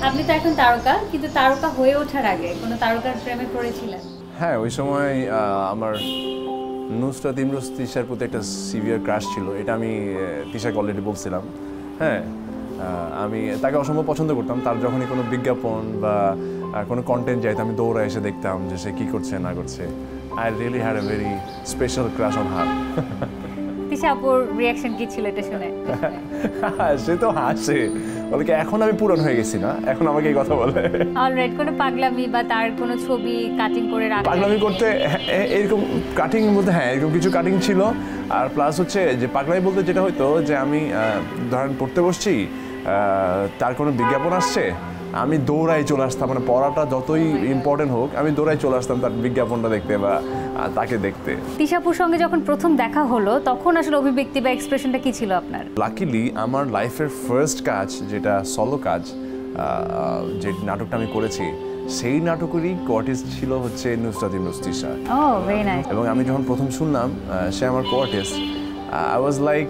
আপনি তো এখন তারকা, কিন্তু তারকা হয়ে ওঠার আগে কোনো তারকার প্রেমে পড়েছিলেন? হ্যাঁ, ওই সময় আমার নুসরাত ইমরোজ তিশার প্রতি একটা সিভিয়ার ক্রাশ ছিল। এটা আমি তিশাকে অলরেডি বলছিলাম। হ্যাঁ, আমি তাকে অসম্ভব পছন্দ করতাম। তার যখনই কোনো বিজ্ঞাপন বা কোনো কন্টেন্ট যাইতো আমি দৌড়ে এসে দেখতাম যে সে কী করছে না করছে। I really had a very special crush on her. Tisha আপুর রিয়াকশন কি ছিল এটা শুনে? সে তো হাসে, বলে কি এখন আমি পুরান হয়ে গেছি না, এখন আমাকে এই কথা বলে। অলরাইট, কোনো পাগলামি বা তার কোনো ছবি কাটিং করে রাখা? পাগলামি করতে এরকম কাটিং বলতে হ্যাঁ এরকম কিছু কাটিং ছিল। আর প্লাস হচ্ছে যে পাগলামি বলতে যেটা হয়তো যে আমি ধরেন পড়তে বসছি, তার কোনো বিজ্ঞাপন আসছে, আমি দৌড়াই চলে আসতাম, মানে পড়াটা যতই ইম্পর্টেন্ট হোক আমি দৌড়াই চলে আসতাম তার বিজ্ঞাপনটা দেখতে বা তাকে দেখতে। তিশাপুর সঙ্গে যখন প্রথম দেখা হলো তখন আসলে অভিব্যক্তি বা এক্সপ্রেশনটা কি ছিল আপনার? লাকিলি আমার লাইফের ফার্স্ট কাজ যেটা সলো কাজ, যে নাটকটা আমি করেছি সেই নাটকেরই কোয়ার্টিস্ট ছিল হচ্ছে নুসরাত ইমরোজ তিশা। Very nice. এবং আমি যখন প্রথম শুনলাম সে আমার কোয়ার্টিস্ট, আই ওয়াজ লাইক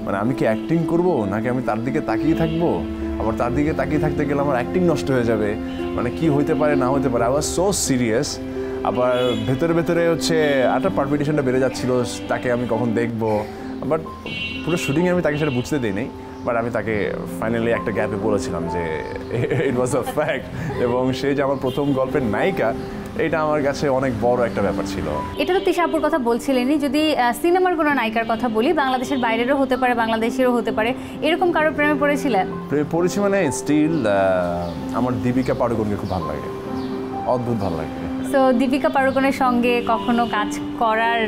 মানে আমি কি অ্যাক্টিং করব নাকি আমি তার দিকে তাকিয়ে থাকবো, আবার তার দিকে তাকিয়ে থাকতে গেলে আমার অ্যাক্টিং নষ্ট হয়ে যাবে, মানে কি হইতে পারে না হতে পারে। I was so serious. আবার ভেতরে ভেতরে হচ্ছে একটা পারপিটেশনটা বেড়ে যাচ্ছিল, তাকে আমি কখন দেখবো। বাট পুরো শুটিংয়ে আমি তাকে সেটা বুঝতে দিই নাই। বাট আমি তাকে ফাইনালি একটা গ্যাপে বলেছিলাম যে ইট ওয়াজ আ ফ্যাক্ট, এবং সে যে আমার প্রথম গল্পের নায়িকা এটা আমার কাছে অনেক বড় একটা ব্যাপার ছিল। এটা তো তিশা আপুর কথা বলছিলেনই, যদি সিনেমার কোনো নায়িকার কথা বলি, বাংলাদেশের বাইরেরও হতে পারে বাংলাদেশেরও হতে পারে, এরকম কারোর প্রেমে পড়েছিলেন? পড়েছি মানে স্টিল আমার দীপিকা পাড়ুকোনকে খুব ভালো লাগে, অদ্ভুত ভালো লাগে। তো দীপিকা পাড়ুকোনের সঙ্গে কখনো কাজ করার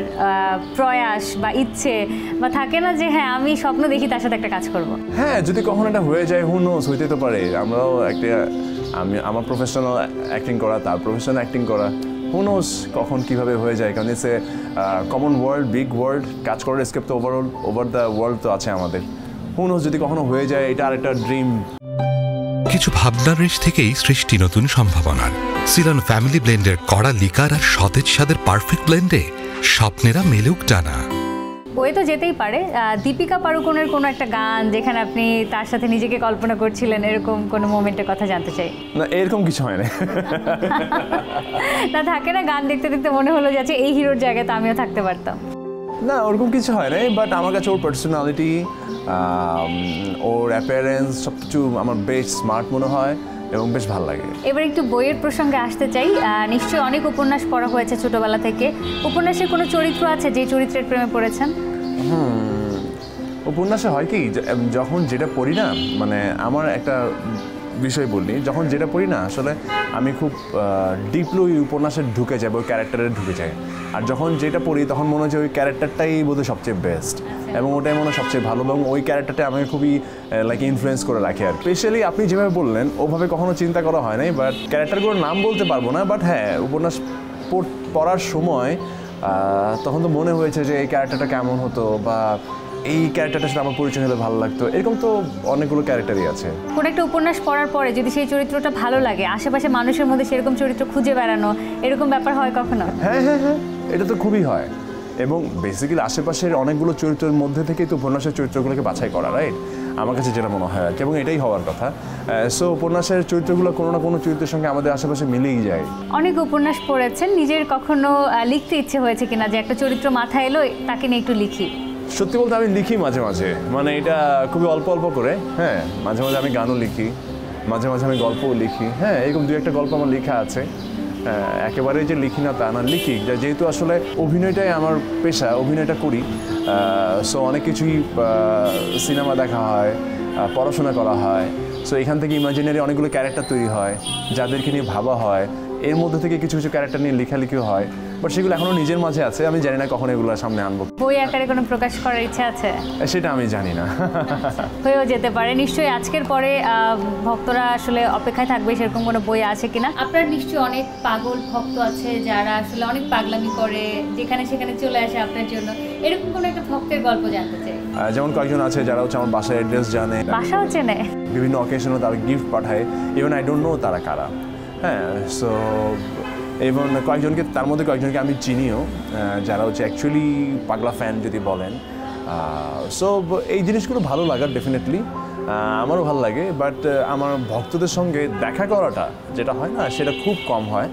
প্রয়াস বা ইচ্ছে বা থাকে না যে হ্যাঁ আমি স্বপ্ন দেখি তার সাথে একটা কাজ করব? হ্যাঁ, যদি কখনো এটা হয়ে যায়, হু নোস, হইতে তো পারে। আমরাও একটা আমার প্রফেশনাল অ্যাক্টিং করা, তার প্রফেশনাল অ্যাক্টিং করা, হু নোস কখন কীভাবে হয়ে যায়। কারণ it's a common world, big world, কাজ করার স্কেপ তো ওভার দ্য ওয়ার্ল্ড তো আছে আমাদের। হু নোস যদি কখনো হয়ে যায়, এটা আরেকটা ড্রিম। কিছু ভাবনার রেশ থেকেই সৃষ্টি নতুন সম্ভাবনার। সিলন ফ্যামিলি ব্লেন্ডের কড়া লিকার আর সতেজ স্বাদের পারফেক্ট ব্লেন্ডে স্বপ্নেরা মেলুক টানা। বই তো যেতেই পারে, দীপিকা পাড়ুকোনের কোনো একটা গান যেখানে আপনি তার সাথে নিজেকে কল্পনা করছিলেন, এরকম কোনো মোমেন্টের কথা জানতে চাই। না, এরকম কিছু হয় না। না থাকে না, গান দেখতে দেখতে মনে হলো যে এই হিরোর জায়গায় তো আমিও থাকতে পারতাম। না, ওরকম কিছু হয় না। বাট আমার কাছে ওর পার্সোনালিটি, ওর অ্যাপিয়ারেন্স সব কিছু আমার বেশ স্মার্ট মনে হয় এবং বেশ ভালো লাগে। এবার একটু বইয়ের প্রসঙ্গে আসতে চাই। নিশ্চয়ই অনেক উপন্যাস পড়া হয়েছে ছোটবেলা থেকে। উপন্যাসের কোনো চরিত্র আছে যে চরিত্রের প্রেমে পড়েছেন? উপন্যাসে হয় কি, যখন যেটা পড়ি না, মানে আমার একটা বিষয় বললি, যখন যেটা পড়ি না আসলে আমি খুব ডিপলি ওই উপন্যাসে ঢুকে যাই, ওই ক্যারেক্টারে ঢুকে যাই। আর যখন যেটা পড়ি তখন মনে হয় যে ওই ক্যারেক্টারটাই বোধহয় সবচেয়ে বেস্ট এবং ওটাই মনে হয় সবচেয়ে ভালো, এবং ওই ক্যারেক্টারটা আমাকে খুবই লাইক ইনফ্লুয়েন্স করে রাখে। আর স্পেশালি আপনি যেভাবে বললেন ওভাবে কখনো চিন্তা করা হয় নাই, বাট ক্যারেক্টারগুলোর নাম বলতে পারবো না। বাট হ্যাঁ, উপন্যাস পড়ার সময় তখন তো মনে হয়েছে যে এই ক্যারেক্টারটা কেমন হতো বা এই ক্যারেক্টারটার সাথে আমার পরিচয় হলে ভালো লাগতো। এরকম তো অনেকগুলো ক্যারেক্টারই আছে। কোন একটা উপন্যাস পড়ার পরে যদি সেই চরিত্রটা ভালো লাগে, আশেপাশে মানুষের মধ্যে সেরকম চরিত্র খুঁজে বেড়ানো, এরকম ব্যাপার হয় কখনো? হ্যাঁ হ্যাঁ হ্যাঁ, এটা তো খুবই হয়। এবং বেসিক্যালি আশেপাশের অনেকগুলো চরিত্রের মধ্যে থেকেই তো উপন্যাসের চরিত্রগুলোকে বাছাই করা, রাইট? আমার কাছে যেটা মনে হয় আর কি, এবং এটাই হওয়ার কথা। সো উপন্যাসের চরিত্রগুলো কোনো না কোনো চরিত্রের সঙ্গে আমাদের আশেপাশে মিলেই যায়। অনেক উপন্যাস পড়েছেন, নিজের কখনো লিখতে ইচ্ছে হয়েছে কিনা যে একটা চরিত্র মাথায় এলো তাকে নিয়ে একটু লিখি? সত্যি বলতে আমি লিখি মাঝে মাঝে, মানে এটা খুবই অল্প অল্প করে। হ্যাঁ, মাঝে মাঝে আমি গানও লিখি, মাঝে মাঝে আমি গল্পও লিখি। হ্যাঁ, এরকম দু একটা গল্প আমার লেখা আছে। একেবারে যে লিখি না তা না, লিখি। যেহেতু আসলে অভিনয়টাই আমার পেশা, অভিনয়টা করি, সো অনেক কিছুই সিনেমা দেখা হয়, পড়াশোনা করা হয়। সো এখান থেকে ইমাজিনারি অনেকগুলো ক্যারেক্টার তৈরি হয় যাদেরকে নিয়ে ভাবা হয়, এর মধ্যে থেকে কিছু কিছু ক্যারেক্টার নিয়ে লেখালেখিও হয়। বাট সেগুলো এখনও নিজের মাঝে আছে, আমি জানি না কখন এগুলো সামনে আনবো। বই আকারে কোনো প্রকাশ করার ইচ্ছা আছে? সেটা আমি জানি না। হয়েও যেতে পারে নিশ্চয়ই। আজকের পরে ভক্তরা আসলে অপেক্ষায় থাকবে সেরকম কোনো বই আছে কিনা। আপনার নিশ্চয়ই অনেক পাগল ভক্ত আছে যারা আসলে অনেক পাগলামি করে, যেখানে সেখানে চলে আসে আপনার জন্য। এরকম কোনো একটা ভক্তের গল্প জানতে চাই। যেমন কয়েকজন আছে যারা হচ্ছে আমার বাসার অ্যাড্রেস জানে, বাসাও চেনে, বিভিন্ন অকেশনে তারা গিফট পাঠায়, ইভেন আই ডোন্ট নো তারা কারা। হ্যাঁ, সো এবং কয়েকজনকে, তার মধ্যে কয়েকজনকে আমি চিনিও যারা হচ্ছে অ্যাকচুয়ালি পাগলা ফ্যান যদি বলেন। সো এই জিনিসগুলো ভালো লাগার ডেফিনেটলি। আমারও ভালো লাগে, বাট আমার ভক্তদের সঙ্গে দেখা করাটা যেটা হয় না সেটা খুব কম হয়,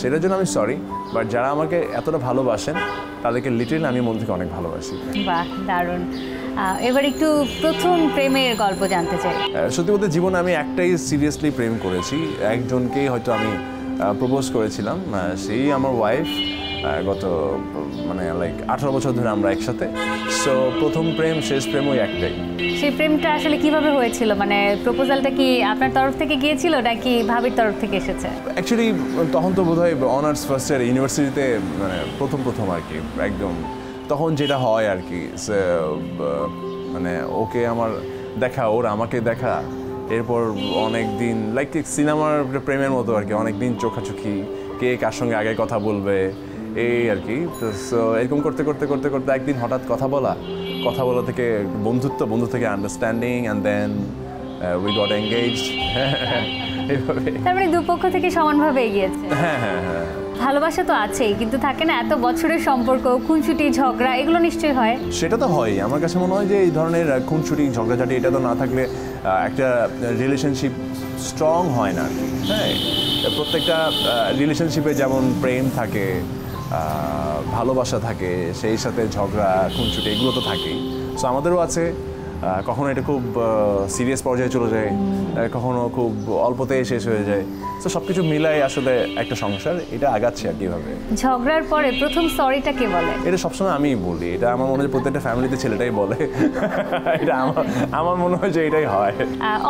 সেটার জন্য আমি সরি। বাট যারা আমাকে এতটা ভালোবাসেন তাদেরকে লিটারেলি আমি মন থেকে অনেক ভালোবাসি। বাহ, দারুণ। এবার একটু প্রথম প্রেমের গল্প জানতে চাই। সত্যি বলতে জীবনে আমি একটাই সিরিয়াসলি প্রেম করেছি, একজনকেই হয়তো আমি প্রপোজ করেছিলাম, সেই আমার ওয়াইফ। গত মানে লাইক 18 বছর ধরে আমরা একসাথে। সো প্রথম প্রেম শেষ প্রেম ওই একটাই। সেই প্রেমটা আসলে কিভাবে হয়েছিল? মানে প্রপোজালটা কি আপনার তরফ থেকে গিয়েছিল নাকি ভাবির তরফ থেকে এসেছে? অ্যাকচুয়ালি তখন তো বোধহয় অনার্স ফার্স্ট ইয়ার ইউনিভার্সিটিতে, মানে প্রথম আর কি, একদম তখন যেটা হয় আর কি, মানে ওকে আমার দেখা, ওর আমাকে দেখা, এরপর অনেক দিন লাইক সিনেমার প্রেমের মতো আর কি, অনেক দিন চোখাচোখি, কে কার সঙ্গে আগে কথা বলবে এই আর কি। সো এরকম করতে করতে করতে করতে একদিন হঠাৎ কথা বলা থেকে বন্ধু থেকে understanding, and then we got engaged. এইভাবে তার মানে দুপক্ষ থেকে সমানভাবে এগিয়েছে। হ্যাঁ। ভালোবাসা তো আছেই, কিন্তু থাকে না এত বছরের সম্পর্ক, খুনসুটি ঝগড়া, এগুলো নিশ্চয়ই হয়। সেটা তো হয়। আমার কাছে মনে হয় যে এই ধরনের খুনসুটি ঝগড়াঝাটি এটা তো না থাকলে একটা রিলেশনশিপ স্ট্রং হয় না আর কি। হ্যাঁ, প্রত্যেকটা রিলেশনশিপে যেমন প্রেম থাকে, ভালোবাসা থাকে, সেই সাথে ঝগড়া খুনসুটি এগুলো তো থাকেই। সো আমাদেরও আছে। কখনো এটা খুব সিরিয়াস পর্যায়ে চলে যায়, কখনো খুব অল্পতেই শেষ হয়ে যায়। তো সব কিছু মিলাই আসলে একটা সংসার, এটা আগাচ্ছে আর কিভাবে। ঝগড়ার পরে প্রথম সরিটা কে বলে? এটা সবসময় আমিই বলি। এটা আমার মনে হয় প্রত্যেকটা ফ্যামিলিতে ছেলেটাই বলে। এটা আমার মনে হয় যে এটাই হয়।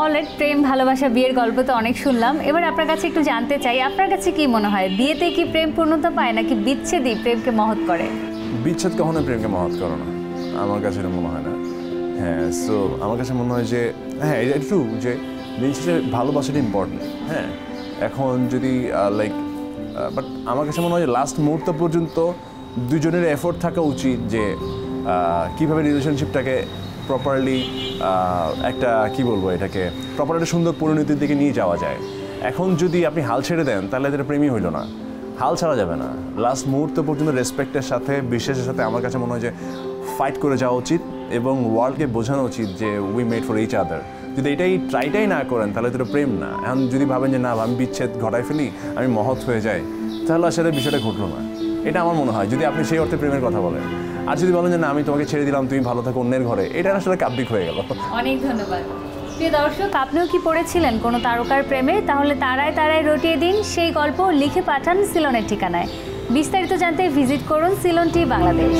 অলরেডি প্রেম ভালোবাসা বিয়ের গল্প তো অনেক শুনলাম, এবার আপনার কাছে একটু জানতে চাই, আপনার কাছে কি মনে হয় বিয়েতে কি প্রেম পূর্ণতা পায় নাকি বিচ্ছেদই প্রেমকে মহৎ করে? বিচ্ছেদ কখনো প্রেমকে মহৎ করে না, আমার কাছে এটা মনে হয় না। হ্যাঁ, সো আমার কাছে মনে হয় যে হ্যাঁ এটা ট্রু যে বিচ্ছেদে ভালোবাসাটা ইম্পর্টেন্ট। হ্যাঁ, এখন যদি লাইক বাট আমার কাছে মনে হয় যে লাস্ট মুহূর্ত পর্যন্ত দুজনের এফোর্ট থাকা উচিত যে কীভাবে রিলেশনশিপটাকে প্রপারলি একটা কি বলবো এটাকে প্রপার একটা সুন্দর পরিণতির দিকে নিয়ে যাওয়া যায়। এখন যদি আপনি হাল ছেড়ে দেন তাহলে এটা প্রেমই হইল না, হাল ছাড়া যাবে না। লাস্ট মুহূর্ত পর্যন্ত রেসপেক্টের সাথে বিশ্বাসের সাথে আমার কাছে মনে হয় যে ফাইট করে যাওয়া উচিত এবং ওয়ার্ল্ডকে বোঝানো উচিত যে we made for each other. যদি এটাই ট্রাইটাই না করেন তাহলে তো প্রেম না। এখন যদি ভাবেন যে না আমি বিচ্ছেদ ঘটাই ফেলি, আমি মহৎ হয়ে যাই, তাহলে আসলে বিষয়টা ঘটলো না। এটা আমার মনে হয় যদি আপনি সেই অর্থে প্রেমের কথা বলেন। আর যদি বলেন যে না আমি তোমাকে ছেড়ে দিলাম, তুমি ভালো থাকো অন্যের ঘরে, এটা আসলে কাব্যিক হয়ে গেল। অনেক ধন্যবাদ। প্রিয় দর্শক, আপনিও কি পড়েছিলেন কোনো তারকার প্রেমে? তাহলে তারায় রটিয়ে দিন সেই গল্প, লিখে পাঠান সিলনের ঠিকানায়। বিস্তারিত জানতে ভিজিট করুন সিলন টি বাংলাদেশ।